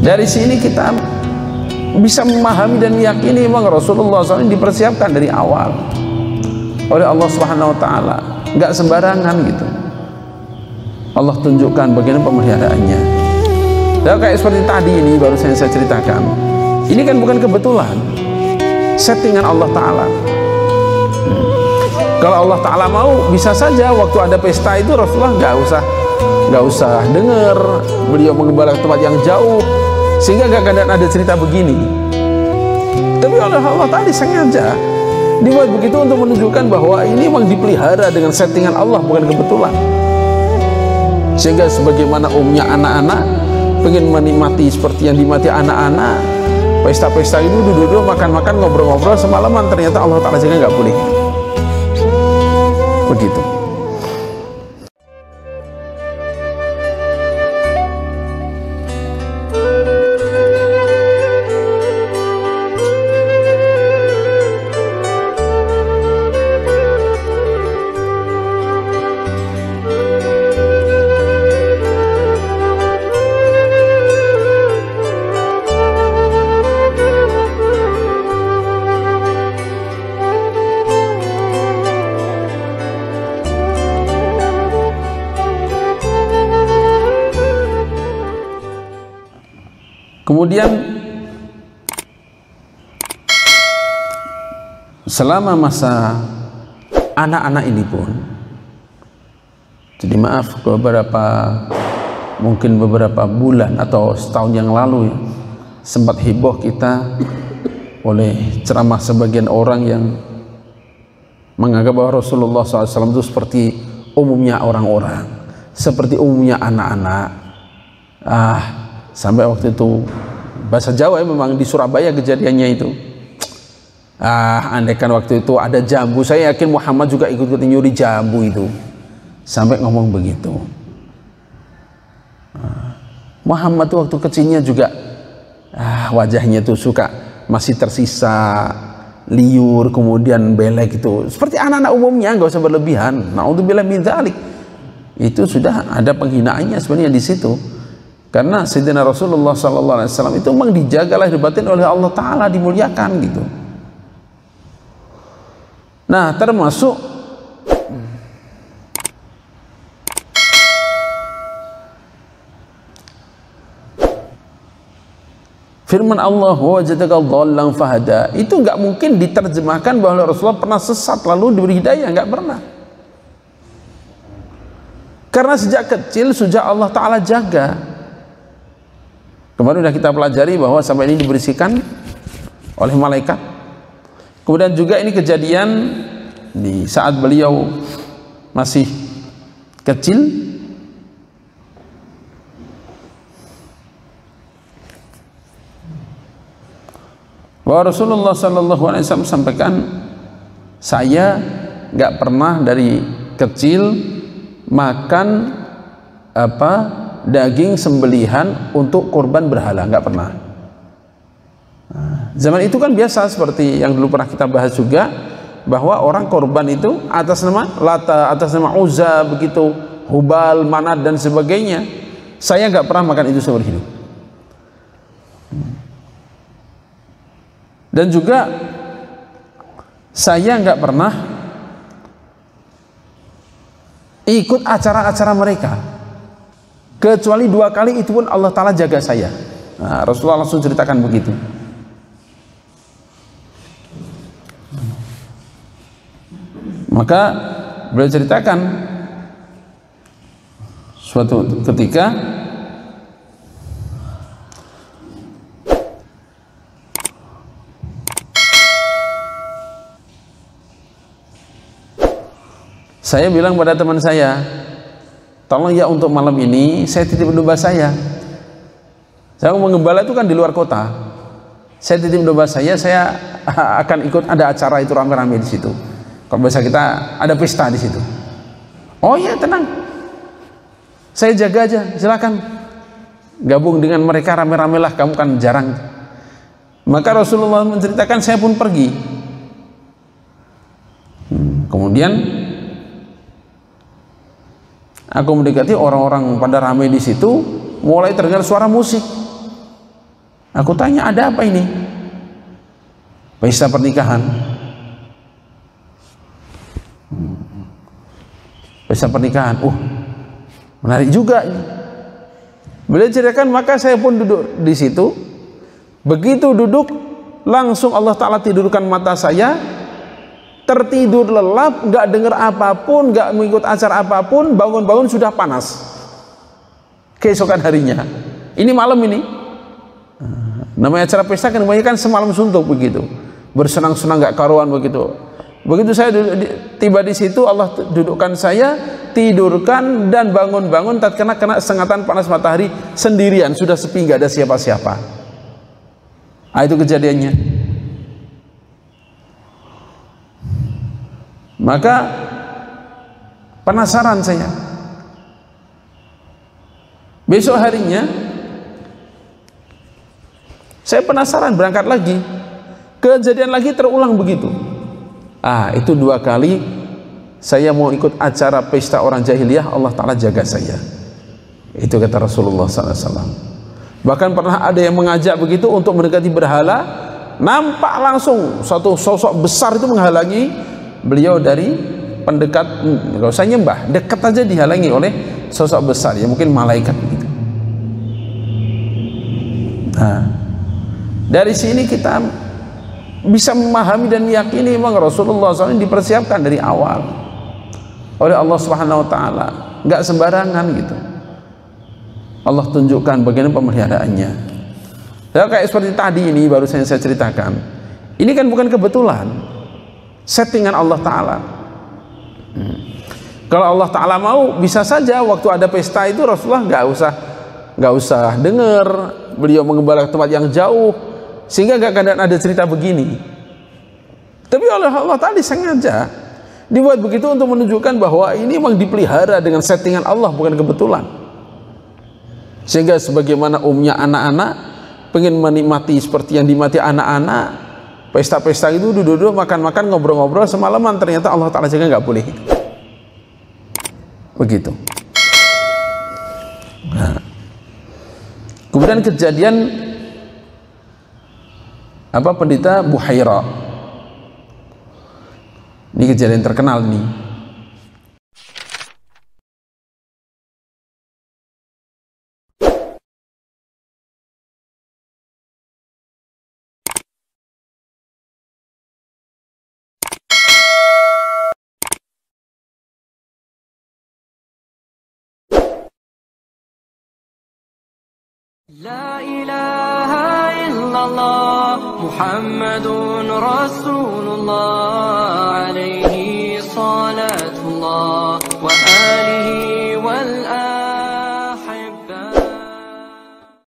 Dari sini kita bisa memahami dan meyakini memang Rasulullah SAW dipersiapkan dari awal oleh Allah Subhanahu Wa Taala, nggak sembarangan gitu. Allah tunjukkan bagaimana pemeliharaannya. Dan kayak seperti tadi ini baru saya ceritakan, ini kan bukan kebetulan, settingan Allah Taala. Kalau Allah Taala mau, bisa saja waktu ada pesta itu Rasulullah nggak usah dengar, beliau mengembala ke tempat yang jauh, sehingga nggak ada cerita begini. Tapi oleh Allah tadi sengaja dibuat begitu untuk menunjukkan bahwa ini memang dipelihara dengan settingan Allah, bukan kebetulan. Sehingga sebagaimana umumnya anak-anak pengen menikmati seperti yang dinikmati anak-anak, pesta-pesta itu duduk-duduk makan-makan ngobrol-ngobrol semalaman, ternyata Allah Ta'ala juga nggak boleh begitu. Kemudian selama masa anak-anak ini pun, jadi maaf mungkin beberapa bulan atau setahun yang lalu ya, sempat heboh kita oleh ceramah sebagian orang yang menganggap bahwa Rasulullah SAW itu seperti umumnya orang-orang, seperti umumnya anak-anak. Sampai waktu itu bahasa Jawa ya, memang di Surabaya kejadiannya itu. Andaikan waktu itu ada jambu, saya yakin Muhammad juga ikut-ikut nyuri jambu itu. Sampai ngomong begitu. Muhammad tuh waktu kecilnya juga wajahnya tuh suka masih tersisa liur, kemudian belek gitu. Seperti anak-anak umumnya, nggak usah berlebihan. Na'udzubillah min dzalik. Itu sudah ada penghinaannya sebenarnya di situ. Karena Sayyidina Rasulullah SAW itu memang dijaga lahir batin oleh Allah Ta'ala, dimuliakan gitu. Nah, termasuk firman Allah wajadaka dhallan fahada, itu nggak mungkin diterjemahkan bahwa Rasulullah pernah sesat lalu diberi hidayah, nggak pernah. Karena sejak kecil sudah Allah Ta'ala jaga. Kemarin sudah kita pelajari bahwa sampai ini diberisikan oleh malaikat. Kemudian juga ini kejadian di saat beliau masih kecil. Bahwa Rasulullah SAW sampaikan, saya nggak pernah dari kecil makan daging sembelihan untuk korban berhala, nggak pernah. Zaman itu kan biasa seperti yang dulu pernah kita bahas juga, bahwa orang korban itu atas nama Lata, atas nama Uzza, begitu, Hubal, Manat dan sebagainya. Saya nggak pernah makan itu seumur hidup. Dan juga saya nggak pernah ikut acara-acara mereka, kecuali 2 kali, itu pun Allah Ta'ala jaga saya. Rasulullah langsung ceritakan begitu. Maka beliau ceritakan suatu ketika saya bilang pada teman saya, tolong ya untuk malam ini saya titip domba saya. Saya mau mengembala itu kan di luar kota. Saya titip domba saya akan ikut ada acara itu rame-rame di situ. Kalau biasa kita ada pesta di situ. Oh iya, tenang. Saya jaga aja, silakan. Gabung dengan mereka rame-rame lah, kamu kan jarang. Maka Rasulullah menceritakan, saya pun pergi. Kemudian aku mendekati orang-orang pada ramai di situ, mulai terdengar suara musik. Aku tanya, ada apa ini? Pesta pernikahan. Pesta pernikahan. Menarik juga ini. Beliau ceritakan, maka saya pun duduk di situ. Begitu duduk, langsung Allah Ta'ala tidurkan mata saya, tertidur lelap, nggak dengar apapun, nggak mengikut acara apapun, bangun-bangun sudah panas keesokan harinya. Ini malam ini. Namanya acara pesta kan kebanyakan semalam suntuk begitu, bersenang-senang nggak karuan begitu. Begitu saya tiba di situ, Allah dudukkan saya, tidurkan, dan bangun-bangun tatkala kena sengatan panas matahari sendirian, sudah sepi, nggak ada siapa-siapa. Itu kejadiannya. Maka penasaran saya. Besok harinya saya penasaran, berangkat lagi. Kejadian lagi terulang begitu. Itu 2 kali saya mau ikut acara pesta orang jahiliyah, Allah Ta'ala jaga saya. Itu kata Rasulullah SAW. Bahkan pernah ada yang mengajak begitu untuk mendekati berhala, nampak langsung satu sosok besar itu menghalangi beliau dari pendekat. Gak usah nyembah, dekat aja dihalangi oleh sosok besar, ya mungkin malaikat begitu. Dari sini kita bisa memahami dan meyakini memang Rasulullah SAW dipersiapkan dari awal oleh Allah Subhanahu Wa Taala, nggak sembarangan gitu. Allah tunjukkan bagaimana pemeliharaannya. Kayak seperti tadi ini baru saya ceritakan. Ini kan bukan kebetulan, settingan Allah Ta'ala. Kalau Allah Ta'ala mau, bisa saja waktu ada pesta itu Rasulullah nggak usah dengar, beliau mengembala ke tempat yang jauh, sehingga nggak ada cerita begini. Tapi oleh Allah Ta'ala disengaja dibuat begitu untuk menunjukkan bahwa ini memang dipelihara dengan settingan Allah, bukan kebetulan. Sehingga sebagaimana umumnya anak-anak pengen menikmati seperti yang dinikmati anak-anak, pesta-pesta itu duduk-duduk, makan-makan, ngobrol-ngobrol semalaman, ternyata Allah Ta'ala juga nggak boleh begitu. Kemudian kejadian pendeta Buhaira, ini kejadian terkenal nih. La ilaha illallah Muhammadun Rasulullah.